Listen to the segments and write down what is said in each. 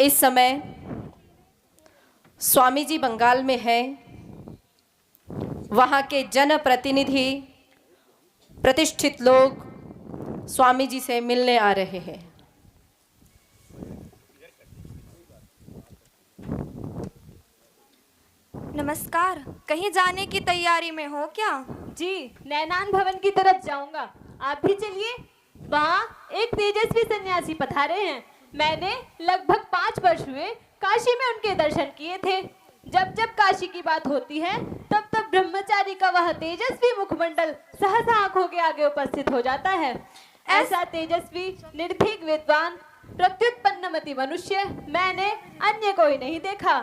इस समय स्वामी जी बंगाल में हैं। वहाँ के जनप्रतिनिधि प्रतिष्ठित लोग स्वामी जी से मिलने आ रहे हैं। नमस्कार। कहीं जाने की तैयारी में हो क्या? जी, नैनान भवन की तरफ जाऊंगा। आप भी चलिए। वहाँ एक तेजस्वी सन्यासी पधारे हैं। मैंने लगभग 5 वर्ष हुए काशी में उनके दर्शन किए थे। जब जब काशी की बात होती है तब तब ब्रह्मचारी का वह तेजस्वी मुखमंडल सहसा आंखों के आगे उपस्थित हो जाता है। ऐसा तेजस्वी, निर्भीक, विद्वान, प्रत्युत्पन्नमति मनुष्य मैंने अन्य कोई नहीं देखा।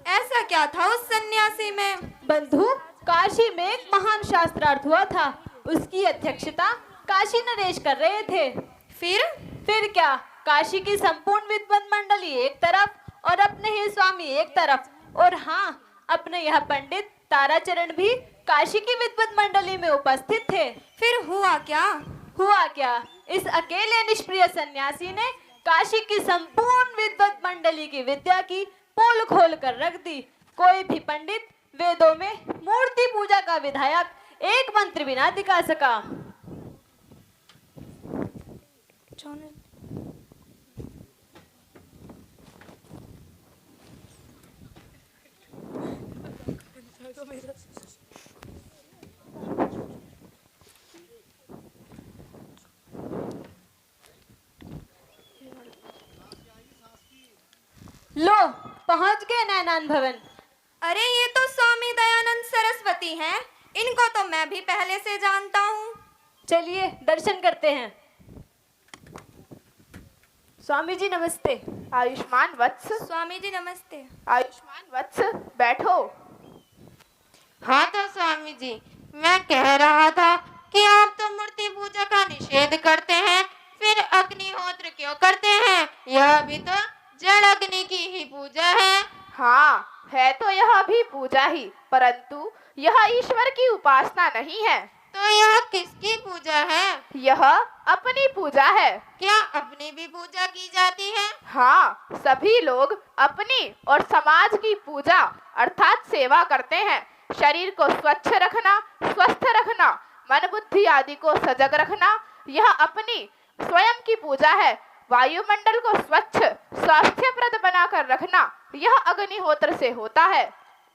ऐसा क्या था उस सन्यासी में? बंधु, काशी में एक महान शास्त्रार्थ हुआ था। उसकी अध्यक्षता काशी नरेश कर रहे थे। फिर क्या, काशी की संपूर्ण विद्वत मंडली एक तरफ और अपने ही स्वामी एक तरफ, और हाँ, अपने यह पंडित ताराचरण भी काशी की विद्वत मंडली में उपस्थित थे। फिर हुआ क्या? इस अकेले निष्प्रिय सन्यासी ने काशी की संपूर्ण विद्वत मंडली की विद्या की पोल खोल कर रख दी। कोई भी पंडित वेदों में मूर्ति पूजा का विधायक एक मंत्र बिना दिखा सका। लो, पहुंच गए नैनान भवन। अरे ये तो स्वामी दयानंद सरस्वती हैं। इनको तो मैं भी पहले से जानता हूँ। चलिए दर्शन करते हैं। स्वामी जी नमस्ते। आयुष्मान वत्स। स्वामी जी नमस्ते। आयुष्मान वत्स, बैठो। हाँ तो स्वामी जी, मैं कह रहा था कि आप तो मूर्ति पूजा का निषेध करते हैं, फिर अग्निहोत्र क्यों करते हैं? यह भी तो जड़ अग्नि की ही पूजा है। हाँ, है तो यह भी पूजा ही, परंतु यह ईश्वर की उपासना नहीं है। तो यह किसकी पूजा है? यह अपनी पूजा है। क्या अपनी भी पूजा की जाती है? हाँ, सभी लोग अपनी और समाज की पूजा अर्थात सेवा करते हैं। शरीर को स्वच्छ रखना, स्वस्थ रखना, मन बुद्धि आदि को सजग रखना, यह अपनी स्वयं की पूजा है। वायुमंडल को स्वच्छ स्वास्थ्यप्रद बनाकर रखना, यह अग्निहोत्र से होता है।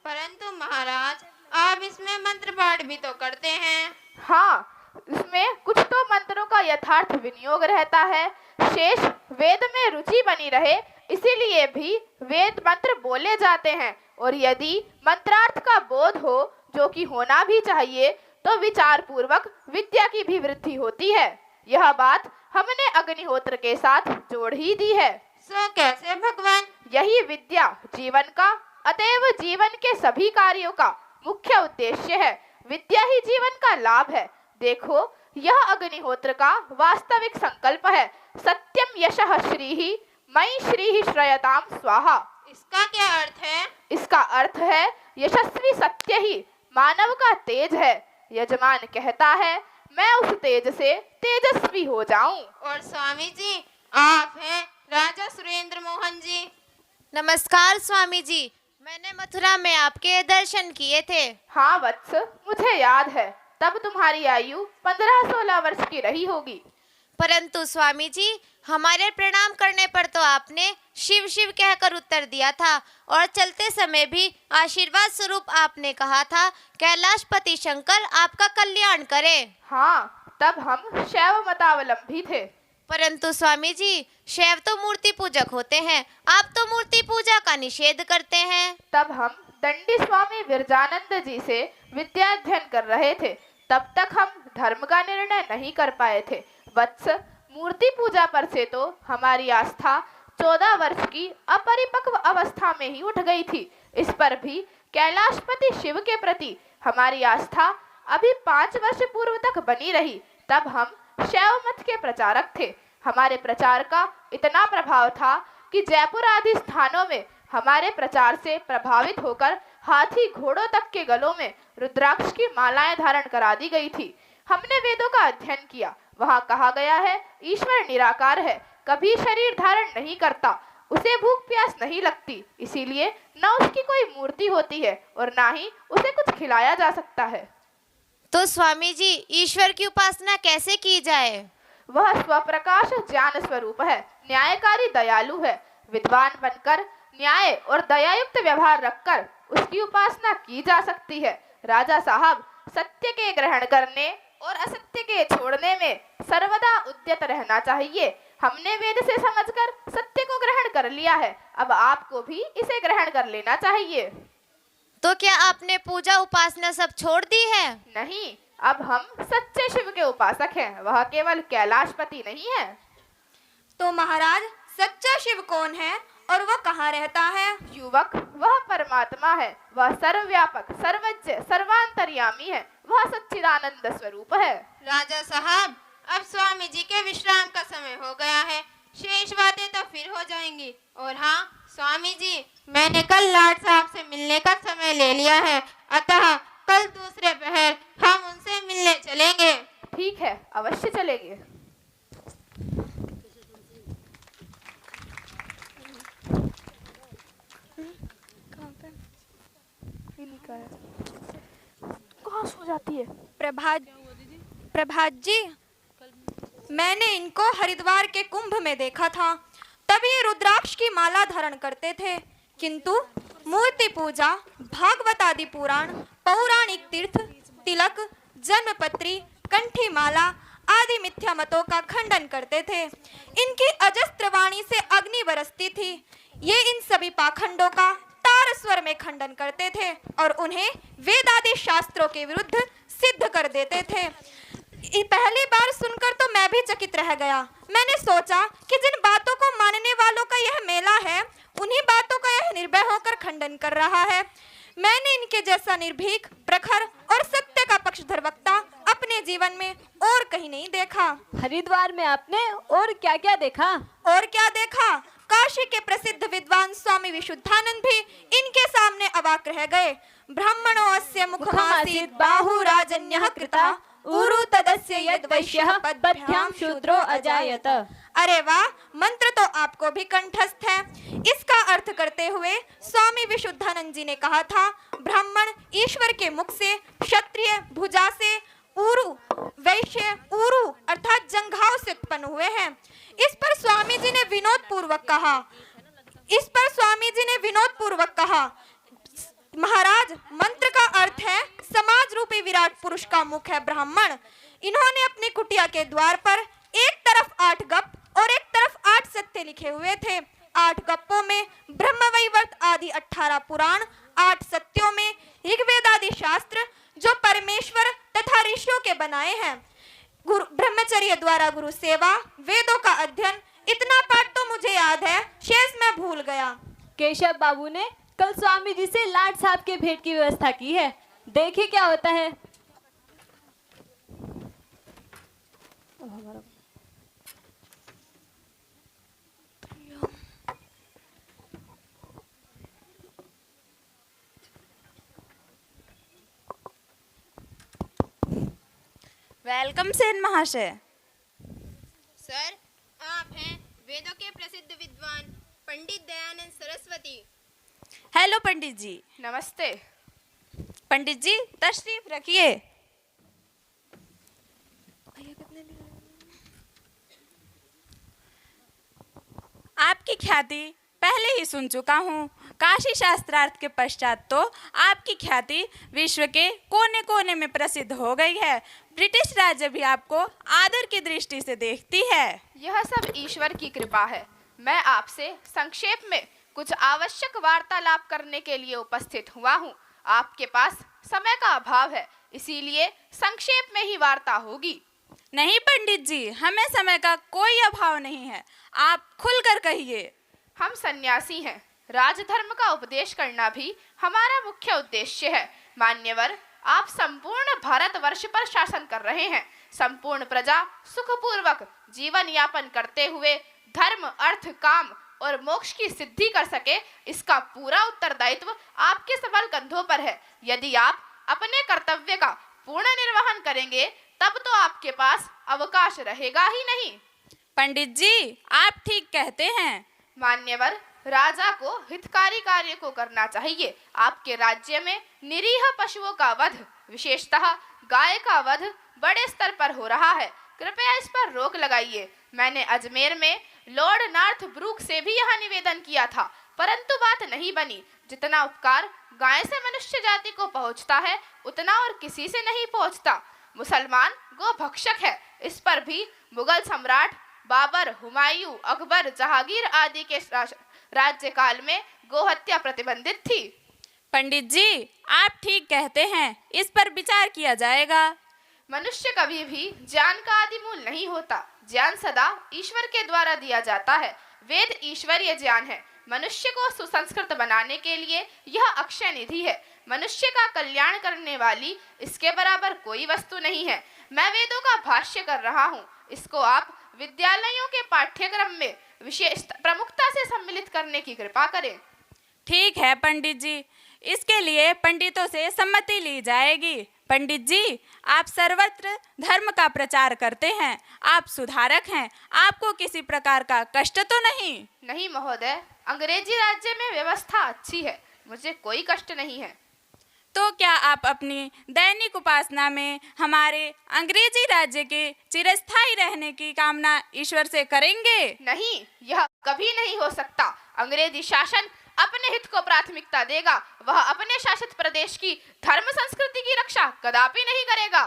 परंतु महाराज, आप इसमें मंत्र पाठ भी तो करते हैं। हाँ, इसमें कुछ तो मंत्रों का यथार्थ विनियोग रहता है, शेष वेद में रुचि बनी रहे इसीलिए भी वेद मंत्र बोले जाते हैं। और यदि मंत्रार्थ का बोध हो, जो कि होना भी चाहिए, तो विचार पूर्वक विद्या की भी वृद्धि होती है। यह बात हमने अग्निहोत्र के साथ जोड़ ही दी है। सो कैसे भगवान? यही विद्या जीवन का, अतएव जीवन के सभी कार्यों का मुख्य उद्देश्य है। विद्या ही जीवन का लाभ है। देखो, यह अग्निहोत्र का वास्तविक संकल्प है। सत्यम यशः श्रीहि मयि श्रीहि श्रयताम स्वाहा। इसका क्या अर्थ है? इसका अर्थ है यशस्वी सत्य ही मानव का तेज है। यजमान कहता है, मैं उस तेज से तेजस्वी हो जाऊं। और स्वामी जी, आप हैं राजा सुरेंद्र मोहन जी। नमस्कार स्वामी जी, मैंने मथुरा में आपके दर्शन किए थे। हाँ वत्स, मुझे याद है। तब तुम्हारी आयु 15-16 वर्ष की रही होगी। परंतु स्वामी जी, हमारे प्रणाम करने पर तो आपने शिव शिव कहकर उत्तर दिया था, और चलते समय भी आशीर्वाद स्वरूप आपने कहा था, कैलाशपति शंकर आपका कल्याण करे। हाँ, तब हम शैव मतावलंबी थे। परंतु स्वामी जी, शैव तो मूर्ति पूजक होते हैं, आप तो मूर्ति पूजा का निषेध करते हैं। तब हम दंडी स्वामी विरजानंद जी से विद्याध्ययन कर रहे थे। तब तक हम धर्म का निर्णय नहीं कर पाए थे। वत्स, मूर्ति पूजा पर से तो हमारी आस्था 14 वर्ष की अपरिपक्व अवस्था में ही उठ गई थी। इस पर भी कैलाशपति शिव के प्रति हमारी आस्था अभी 5 वर्ष पूर्व तक बनी रही। तब हम शैव मत के प्रचारक थे। हमारे प्रचार का इतना प्रभाव था कि जयपुर आदि स्थानों में हमारे प्रचार से प्रभावित होकर हाथी घोड़ों तक के गलों में रुद्राक्ष की मालाएं धारण करा दी गई थी। हमने वेदों का अध्ययन किया। वहाँ कहा गया है, ईश्वर निराकार है, कभी शरीर धारण नहीं करता, उसे भूख प्यास नहीं लगती, इसीलिए न उसकी कोई मूर्ति होती है और ना ही उसे कुछ खिलाया जा सकता है। तो स्वामी जी, ईश्वर की उपासना कैसे की जाए? वह स्वप्रकाश ज्ञान स्वरूप है, न्यायकारी दयालु है। विद्वान बनकर न्याय और दयायुक्त व्यवहार रखकर उसकी उपासना की जा सकती है। राजा साहब, सत्य के ग्रहण करने और असत्य के छोड़ने में सर्वदा उद्यत रहना चाहिए। हमने वेद से समझकर सत्य को ग्रहण कर लिया है, अब आपको भी इसे ग्रहण कर लेना चाहिए। तो क्या आपने पूजा उपासना सब छोड़ दी है? नहीं, अब हम सच्चे शिव के उपासक हैं, वह केवल कैलाशपति नहीं है। तो महाराज, सच्चा शिव कौन है और वह कहाँ रहता है? युवक, वह परमात्मा है, वह सर्वव्यापक, सर्वज्ञ, सर्वांतर्यामी है, वह सच्चिदानंद स्वरूप है। राजा साहब, अब स्वामी जी के विश्राम का समय हो गया है, शेष बातें तो फिर हो जाएंगी। और हाँ स्वामी जी, मैंने कल लाट साहब से मिलने का समय ले लिया है, अतः कल दूसरे पहर हम उनसे मिलने चलेंगे। ठीक है, अवश्य चलेंगे। कहाँ सो जाती है? प्रभात जी, मैंने इनको हरिद्वार के कुंभ में देखा था, तब ये रुद्राक्ष की माला धारण करते थे, किंतु मूर्ति पूजा, भागवत आदि पुराण, पौराणिक तीर्थ, तिलक, जन्मपत्री, कंठी माला आदि मिथ्या मतों का खंडन करते थे। इनकी अजस्त्र वाणी से अग्नि बरसती थी। ये इन सभी पाखंडों का तार स्वर में खंडन करते थे और उन्हें वेदादि शास्त्रों के विरुद्ध सिद्ध कर देते थे। पहली बार सुनकर तो मैं भी चकित रह गया। मैंने सोचा कि जिन बातों को मानने वालों का यह मेला है, उन्हीं बातों का यह निर्भय होकर खंडन कर रहा है। मैंने इनके जैसा निर्भीक, प्रखर और सत्य का पक्षधर वक्ता अपने जीवन में और कहीं नहीं देखा। हरिद्वार में आपने और क्या क्या देखा? और क्या देखा? काशी के प्रसिद्ध विद्वान स्वामी विशुद्धानंद भी इनके सामने अवाक रह गए। ब्राह्मणो अस्य मुखमासीत् बाहुराजन्यः कृता उरु तदस्य यद वैश्यः पद्भ्याम शूद्रो अजायत। अरे वाह, मंत्र तो आपको भी कंठस्थ है। इसका अर्थ करते हुए स्वामी विशुद्धानंद जी ने कहा था, ब्राह्मण ईश्वर के मुख से, क्षत्रिय भुजा से, उरु वैश्य उरु अर्थात जंघाव से उत्पन्न हुए हैं। इस पर स्वामी जी ने विनोद पूर्वक कहा, महाराज, मंत्र का अर्थ है समाज रूपी विराट पुरुष का मुख है ब्राह्मण। इन्होंने अपनी कुटिया के द्वार पर एक तरफ 8 गप और एक तरफ 8 सत्य लिखे हुए थे। 8 गप्पों में ब्रह्मवैवर्त आदि 18 पुराण, 8 सत्यों में ऋग्वेद आदि शास्त्र जो परमेश्वर तथा ऋषियों के बनाए हैं। गुरु ब्रह्मचर्य द्वारा गुरु सेवा, वेदों का अध्ययन, इतना पाठ तो मुझे याद है, शेष मैं भूल गया। केशव बाबू ने कल स्वामी जी से लाट साहब के भेंट की व्यवस्था की है, देखिए क्या होता है। वेलकम सेन महाशय। सर, आप हैं वेदों के प्रसिद्ध विद्वान पंडित दयानंद सरस्वती। हेलो पंडित जी। नमस्ते। पंडित जी, तशरीफ रखिए। आपकी ख्याति पहले ही सुन चुका हूँ। काशी शास्त्रार्थ के पश्चात तो आपकी ख्याति विश्व के कोने कोने में प्रसिद्ध हो गई है। ब्रिटिश राज्य भी आपको आदर की दृष्टि से देखती है। यह सब ईश्वर की कृपा है। मैं आपसे संक्षेप में कुछ आवश्यक वार्तालाप करने के लिए उपस्थित हुआ हूँ। आपके पास समय का अभाव है, इसीलिए संक्षेप में ही वार्ता होगी। नहीं पंडित जी, हमें समय का कोई अभाव नहीं है, आप खुलकर कहिए। हम सन्यासी हैं, राजधर्म का उपदेश करना भी हमारा मुख्य उद्देश्य है। मान्यवर, आप संपूर्ण भारतवर्ष पर शासन कर रहे हैं। संपूर्ण प्रजा सुखपूर्वक जीवन यापन करते हुए धर्म, अर्थ, काम और मोक्ष की सिद्धि कर सके, इसका पूरा उत्तरदायित्व आपके सबल कंधों पर है। यदि आप अपने कर्तव्य का पूर्ण निर्वहन करेंगे, तब तो आपके पास अवकाश रहेगा ही नहीं। पंडित जी, आप ठीक कहते हैं। मान्यवर, राजा को हितकारी कार्य को करना चाहिए। आपके राज्य में निरीह पशुओं का वध, विशेषतः गाय का वध बड़े स्तर पर हो रहा है। कृपया इस पर रोक लगाइए। मैंने अजमेर में लॉर्ड नॉर्थ ब्रूक से भी यह निवेदन किया था, परंतु बात नहीं बनी। जितना उपकार गाय से मनुष्य जाति को पहुंचता है, उतना और किसी से नहीं पहुंचता। मुसलमान गो भक्षक है। इस पर भी मुगल सम्राट बाबर, हुमायूं, अकबर, जहांगीर आदि के राज्यकाल में गोहत्या प्रतिबंधित थी। पंडित जी, आप ठीक कहते हैं, इस पर विचार किया जाएगा। मनुष्य कभी भी ज्ञान का आदि मूल नहीं होता। ज्ञान सदा ईश्वर के द्वारा दिया जाता है। वेद ईश्वरीय ज्ञान है। मनुष्य को सुसंस्कृत बनाने के लिए यह अक्षय निधि है। मनुष्य का कल्याण करने वाली इसके बराबर कोई वस्तु नहीं है। मैं वेदों का भाष्य कर रहा हूँ। इसको आप विद्यालयों के पाठ्यक्रम में विशेष प्रमुखता से सम्मिलित करने की कृपा करें। ठीक है पंडित जी, इसके लिए पंडितों से सम्मति ली जाएगी। पंडित जी, आप सर्वत्र धर्म का प्रचार करते हैं, आप सुधारक हैं, आपको किसी प्रकार का कष्ट तो नहीं? नहीं महोदय, अंग्रेजी राज्य में व्यवस्था अच्छी है, मुझे कोई कष्ट नहीं है। तो क्या आप अपनी दैनिक उपासना में हमारे अंग्रेजी राज्य के चिरस्थायी रहने की कामना ईश्वर से करेंगे? नहीं, यह कभी नहीं हो सकता। अंग्रेजी शासन अपने हित को प्राथमिकता देगा। वह अपने शासित प्रदेश की धर्म संस्कृति की रक्षा कदापि नहीं करेगा।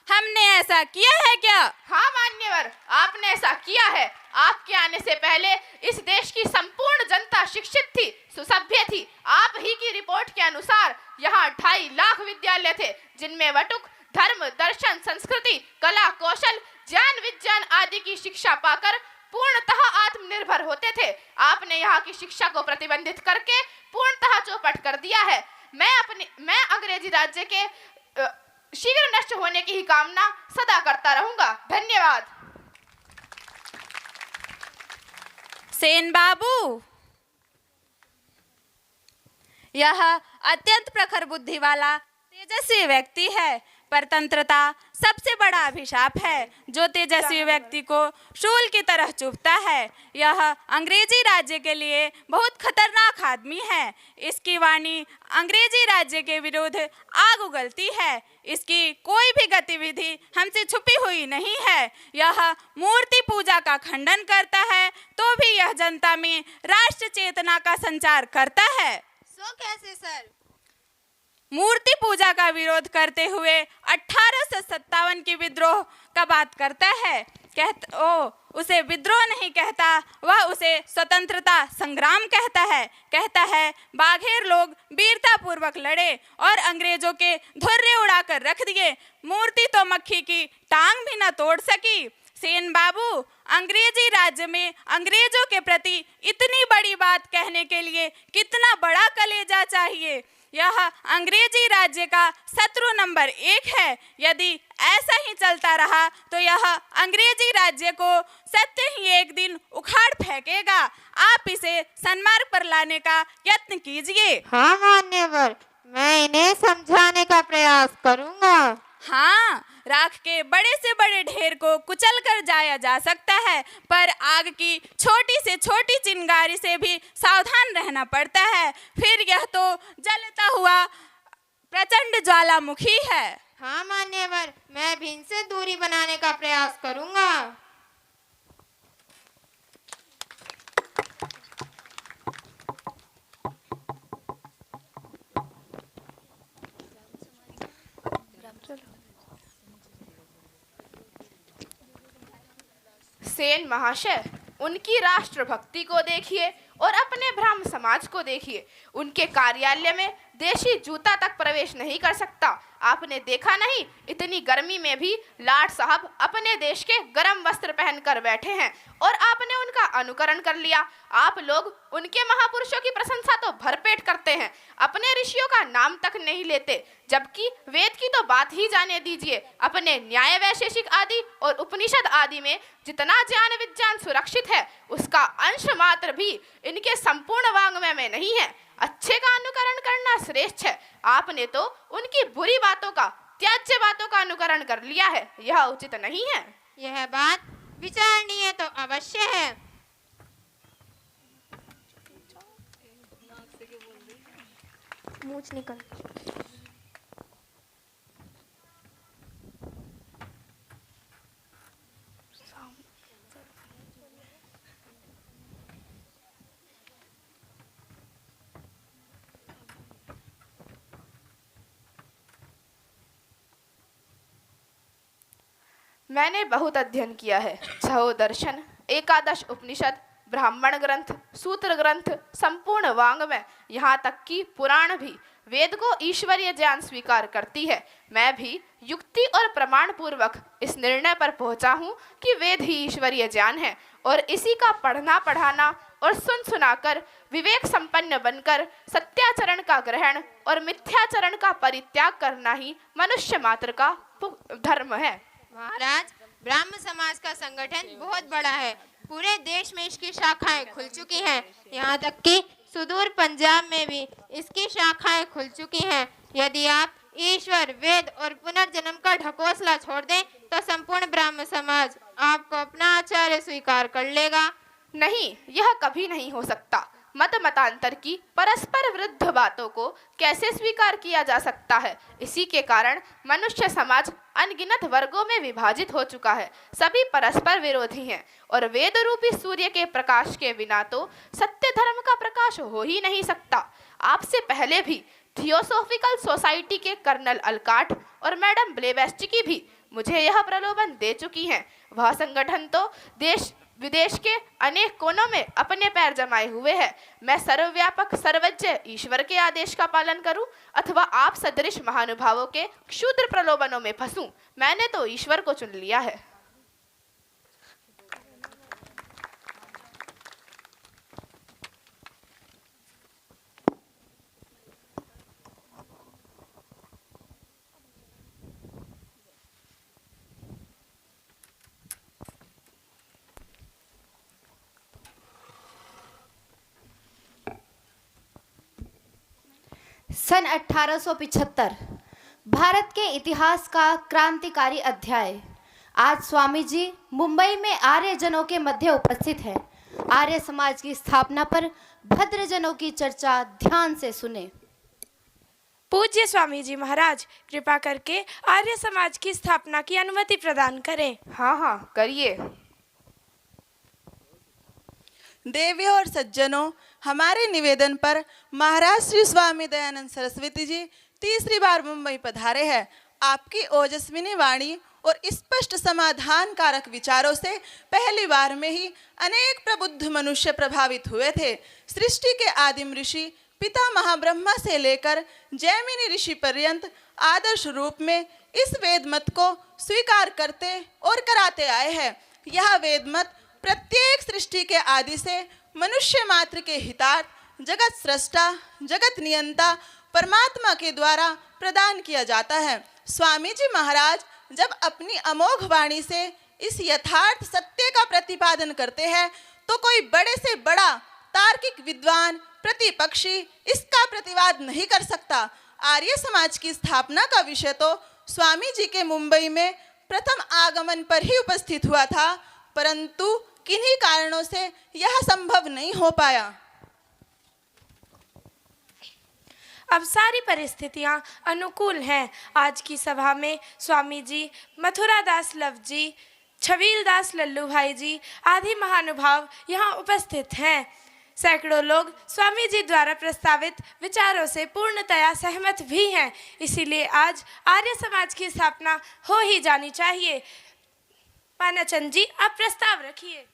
हमने ऐसा किया है क्या? हाँ मान्यवर, आपने ऐसा किया है। आपके आने से पहले इस देश की संपूर्ण जनता शिक्षित थी, सुसभ्य थी। आप ही की रिपोर्ट के अनुसार यहाँ 2.5 लाख विद्यालय थे, जिनमें वटुक, धर्म, दर्शन, संस्कृति, कला, कौशल, ज्ञान, विज्ञान आदि की शिक्षा पाकर पूर्णतः आत्मनिर्भर होते थे। आपने यहाँ की शिक्षा को प्रतिबंधित करके पूर्णतः चौपट कर दिया है। मैं अंग्रेजी राज्य के शीघ्र नष्ट होने की ही कामना सदा करता रहूंगा। धन्यवाद। सेन बाबू, यह अत्यंत प्रखर बुद्धि वाला तेजस्वी व्यक्ति है। परतंत्रता सबसे बड़ा अभिशाप है जो तेजस्वी व्यक्ति को शूल की तरह चुभता है। यह अंग्रेजी राज्य के लिए बहुत खतरनाक आदमी है। इसकी वाणी अंग्रेजी राज्य के विरुद्ध आग उगलती है। इसकी कोई भी गतिविधि हमसे छुपी हुई नहीं है। यह मूर्ति पूजा का खंडन करता है, तो भी यह जनता में राष्ट्र चेतना का संचार करता है। सो कैसे सर? मूर्ति पूजा का विरोध करते हुए 1857 की विद्रोह का बात करता है। उसे विद्रोह नहीं कहता, वह उसे स्वतंत्रता संग्राम कहता है। कहता है बाघेर लोग वीरता पूर्वक लड़े और अंग्रेजों के धुर्रे उड़ाकर रख दिए। मूर्ति तो मक्खी की टांग भी न तोड़ सकी। सेन बाबू, अंग्रेजी राज्य में अंग्रेजों के प्रति इतनी बड़ी बात कहने के लिए कितना बड़ा कलेजा चाहिए। यह अंग्रेजी राज्य का शत्रु नंबर 1 है। यदि ऐसा ही चलता रहा तो यह अंग्रेजी राज्य को सत्य ही एक दिन उखाड़ फेंकेगा। आप इसे सन्मार्ग पर लाने का यत्न कीजिए। हाँ मान्यवर, मैं इन्हें समझाने का प्रयास करूंगा। हाँ, राख के बड़े से बड़े ढेर को कुचल कर जाया जा सकता है, पर आग की छोटी से छोटी चिंगारी से भी सावधान रहना पड़ता है। फिर यह तो जलता हुआ प्रचंड ज्वालामुखी है। हाँ मान्यवर, मैं भी इनसे दूरी बनाने का प्रयास करूंगा। सेन महाशय, उनकी राष्ट्रभक्ति को देखिए और अपने ब्राह्मण समाज को देखिए। उनके कार्यालय में देशी जूता तक प्रवेश नहीं कर सकता। आपने देखा नहीं, इतनी गर्मी में भी लाट साहब अपने देश के गर्म वस्त्र पहनकर बैठे हैं और आपने उनका अनुकरण कर लिया। आप लोग उनके महापुरुषों की प्रशंसा तो भरपेट करते हैं, अपने ऋषियों का नाम तक नहीं लेते, जबकि वेद की तो बात ही जाने दीजिए। अपने न्याय वैशेषिक आदि और उपनिषद आदि में जितना ज्ञान विज्ञान सुरक्षित है, उसका अंश मात्र भी इनके संपूर्ण वाङ्मय में नहीं है। अच्छे का अनुकरण करना श्रेष्ठ है। आपने तो उनकी बुरी बातों का, त्याज्य बातों का अनुकरण कर लिया है। यह उचित नहीं है। यह बात विचारणीय तो अवश्य है, मूछ निकल। मैंने बहुत अध्ययन किया है। छहो दर्शन, एकादश उपनिषद, ब्राह्मण ग्रंथ, सूत्र ग्रंथ, संपूर्ण वाङ्मय, यहाँ तक कि पुराण भी वेद को ईश्वरीय ज्ञान स्वीकार करती है। मैं भी युक्ति और प्रमाण पूर्वक इस निर्णय पर पहुंचा हूँ कि वेद ही ईश्वरीय ज्ञान है और इसी का पढ़ना पढ़ाना और सुन सुनाकर विवेक संपन्न बनकर सत्याचरण का ग्रहण और मिथ्याचरण का परित्याग करना ही मनुष्य मात्र का धर्म है। महाराज, ब्राह्म समाज का संगठन बहुत बड़ा है। पूरे देश में इसकी शाखाएं खुल चुकी हैं। यहाँ तक कि सुदूर पंजाब में भी इसकी शाखाएं खुल चुकी हैं। यदि आप ईश्वर, वेद और पुनर्जन्म का ढकोसला छोड़ दें तो संपूर्ण ब्राह्म समाज आपको अपना आचार्य स्वीकार कर लेगा। नहीं, यह कभी नहीं हो सकता। मत मतांतर की परस्पर विरुद्ध बातों को कैसे स्वीकार किया जा सकता है? इसी के कारण मनुष्य समाज अनगिनत वर्गों में विभाजित हो चुका है। सभी परस्पर विरोधी हैं और वेद रूपी सूर्य के प्रकाश के बिना तो सत्य धर्म का प्रकाश हो ही नहीं सकता। आपसे पहले भी थियोसॉफिकल सोसाइटी के कर्नल अलकाट और मैडम ब्लेवेस्टकी भी मुझे यह प्रलोभन दे चुकी हैं। वह संगठन तो देश विदेश के अनेक कोनों में अपने पैर जमाए हुए है। मैं सर्वव्यापक सर्वज्ञ ईश्वर के आदेश का पालन करूं अथवा आप सदृश महानुभावों के क्षुद्र प्रलोभनों में फंसूं, मैंने तो ईश्वर को चुन लिया है। सन 1875 भारत के इतिहास का क्रांतिकारी अध्याय। आज स्वामी जी मुंबई में आर्य जनों के मध्य उपस्थित हैं। आर्य समाज की स्थापना पर भद्र जनों की चर्चा ध्यान से सुने। पूज्य स्वामी जी महाराज, कृपा करके आर्य समाज की स्थापना की अनुमति प्रदान करें। हाँ, करिए। देवियों और सज्जनों, हमारे निवेदन पर महाराज श्री स्वामी दयानंद सरस्वती जी तीसरी बार मुंबई पधारे हैं। आपकी ओजस्विनी वाणी और स्पष्ट समाधान कारक विचारों से पहली बार में ही अनेक प्रबुद्ध मनुष्य प्रभावित हुए थे। सृष्टि के आदिम ऋषि पिता महाब्रह्मा से लेकर जैमिनी ऋषि पर्यंत आदर्श रूप में इस वेद मत को स्वीकार करते और कराते आए हैं। यह वेद मत प्रत्येक सृष्टि के आदि से मनुष्य मात्र के हितार्थ जगत सृष्टा, जगत नियंता परमात्मा के द्वारा प्रदान किया जाता है। स्वामी जी महाराज जब अपनी अमोघ वाणी से इस यथार्थ सत्य का प्रतिपादन करते हैं तो कोई बड़े से बड़ा तार्किक विद्वान प्रतिपक्षी इसका प्रतिवाद नहीं कर सकता। आर्य समाज की स्थापना का विषय तो स्वामी जी के मुंबई में प्रथम आगमन पर ही उपस्थित हुआ था, परंतु किन्हीं कारणों से यह संभव नहीं हो पाया। अब सारी परिस्थितियां अनुकूल हैं। आज की सभा में स्वामी जी, मथुरा दास लव जी, छबील दास लल्लू भाई जी आदि महानुभाव यहाँ उपस्थित हैं। सैकड़ों लोग स्वामी जी द्वारा प्रस्तावित विचारों से पूर्णतया सहमत भी हैं। इसीलिए आज आर्य समाज की स्थापना हो ही जानी चाहिए। पानाचंद जी, आप प्रस्ताव रखिए।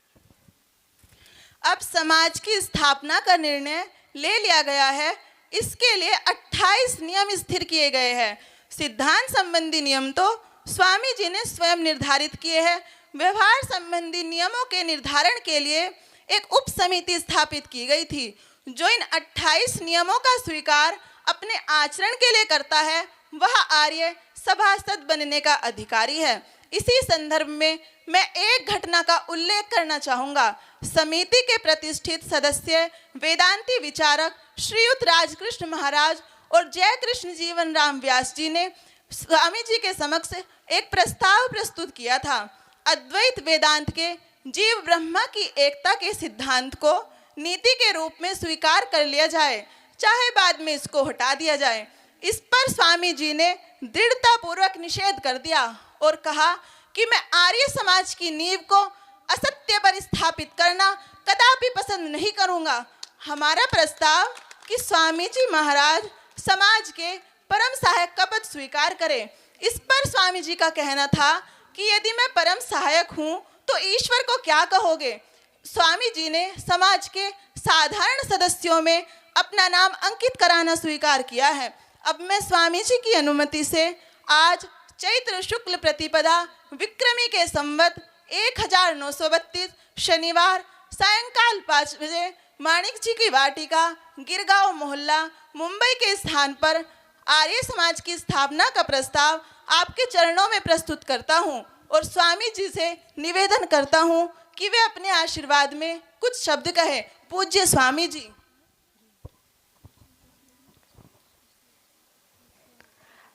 अब समाज की स्थापना का निर्णय ले लिया गया है। इसके लिए 28 नियम स्थिर किए गए हैं। सिद्धांत संबंधी नियम तो स्वामी जी ने स्वयं निर्धारित किए हैं। व्यवहार संबंधी नियमों के निर्धारण के लिए एक उप समिति स्थापित की गई थी जो इन 28 नियमों का स्वीकार अपने आचरण के लिए करता है, वह आर्य सभासद बनने का अधिकारी है। इसी संदर्भ में मैं एक घटना का उल्लेख करना चाहूँगा। समिति के प्रतिष्ठित सदस्य वेदांती विचारक श्रीयुत राजकृष्ण महाराज और जय कृष्ण जीवन राम व्यास जी ने स्वामी जी के समक्ष एक प्रस्ताव प्रस्तुत किया था। अद्वैत वेदांत के जीव ब्रह्मा की एकता के सिद्धांत को नीति के रूप में स्वीकार कर लिया जाए। चाहे बाद में इसको हटा दिया जाए। इस पर स्वामी जी ने दृढ़ता पूर्वक निषेध कर दिया और कहा कि मैं आर्य समाज की नींव को असत्य पर स्थापित करना कदापि पसंद नहीं करूंगा। हमारा प्रस्ताव कि स्वामी जी महाराज समाज के परम सहायक का पद स्वीकार करें। इस पर स्वामी जी का कहना था कि यदि मैं परम सहायक हूं तो ईश्वर को क्या कहोगे। स्वामी जी ने समाज के साधारण सदस्यों में अपना नाम अंकित कराना स्वीकार किया है। अब मैं स्वामी जी की अनुमति से आज चैत्र शुक्ल प्रतिपदा विक्रमी के संवत 1932 शनिवार सायंकाल 5 बजे माणिक जी की वाटिका गिरगांव मोहल्ला मुंबई के स्थान पर आर्य समाज की स्थापना का प्रस्ताव आपके चरणों में प्रस्तुत करता हूं और स्वामी जी से निवेदन करता हूं कि वे अपने आशीर्वाद में कुछ शब्द कहे। पूज्य स्वामी जी।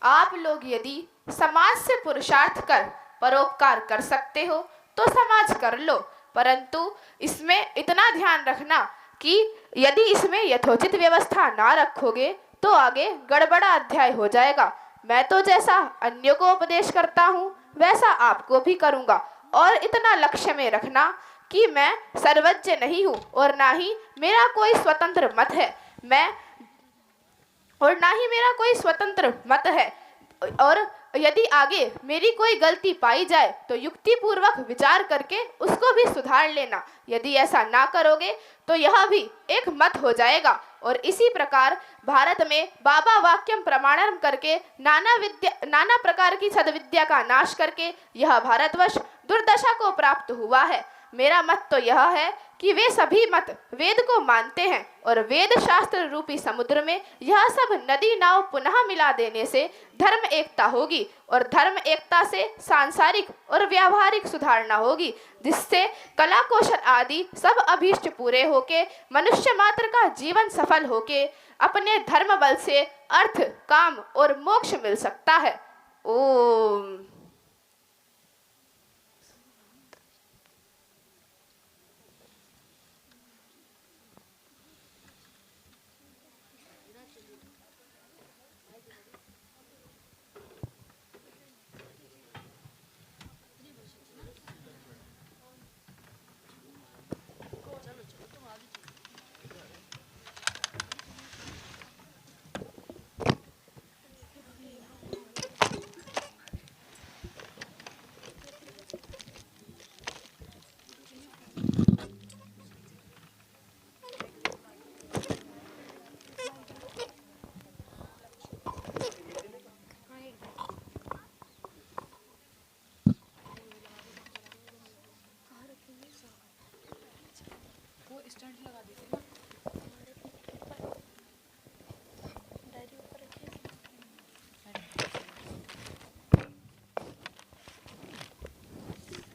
आप लोग यदि समाज से पुरुषार्थ कर परोपकार कर सकते हो तो समाज कर लो, परंतु इसमें इतना ध्यान रखना कि यदि इसमें यथोचित व्यवस्था ना रखोगे तो आगे गड़बड़ा अध्याय हो जाएगा। मैं तो जैसा अन्यों को उपदेश करता हूँ वैसा आपको भी करूँगा, और इतना लक्ष्य में रखना कि मैं सर्वज्ञ नहीं हूँ और ना ही मेरा कोई स्वतंत्र मत है और यदि आगे मेरी कोई गलती पाई जाए तो युक्ति पूर्वक विचार करके उसको भी सुधार लेना। यदि ऐसा ना करोगे तो यह भी एक मत हो जाएगा। और इसी प्रकार भारत में बाबा वाक्यम प्रमाणन करके नाना प्रकार की सद्विद्या का नाश करके यह भारतवर्ष दुर्दशा को प्राप्त हुआ है। मेरा मत तो यह है कि वे सभी मत वेद को मानते हैं और वेद शास्त्र रूपी समुद्र में यह सब नदी नाव पुनः मिला देने से धर्म एकता होगी और धर्म एकता से सांसारिक और व्यावहारिक सुधारना होगी, जिससे कला कौशल आदि सब अभीष्ट पूरे होके मनुष्य मात्र का जीवन सफल होके अपने धर्म बल से अर्थ काम और मोक्ष मिल सकता है। ओम।